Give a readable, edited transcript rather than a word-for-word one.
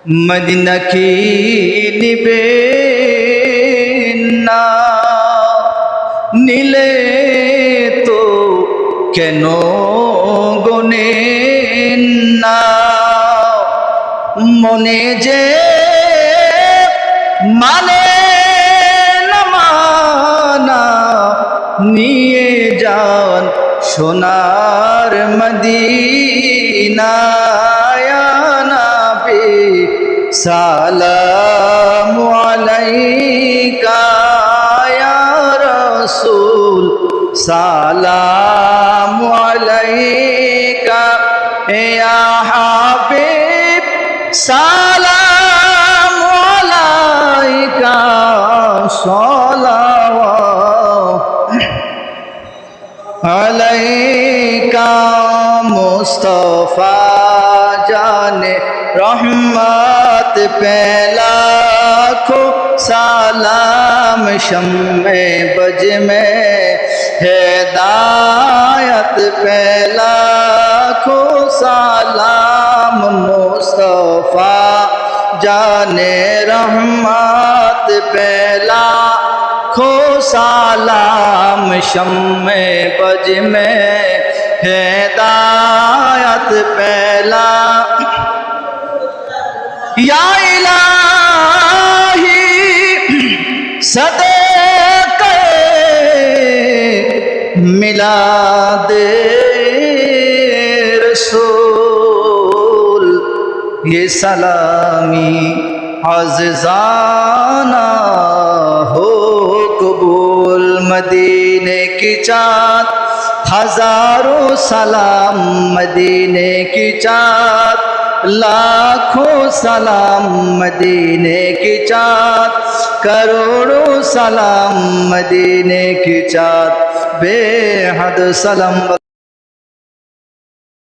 Medina কি নিবে না, নিলে তো কেন গনে না, মনে যে মানে না মানা, নিয়ে যান সোনার মদিনা। সালামু আলাইকা ইয়া রাসূল, সালামু আলাইকা ইয়া হাবিব, সালামু আলাইকা সালাওয়াত আলাইকা মুস্তাফা জানে रहमत पहला को सलाम शम्मे बज में हिदायत पहला को सलाम मुस्तफा जाने रहमत पहला को सलाम शम्मे बज में हिदायत पहला। या इलाही सदक़े मिलादे रसूल, ये सलामी आज़िज़ाना हो कबूल। मदीने की चाँद हजारों सलाम, मदीने की चाँद लाखों सलाम, मदीने की चाँद करोड़ों सलाम, मदीने की चाँद बेहद सलाम।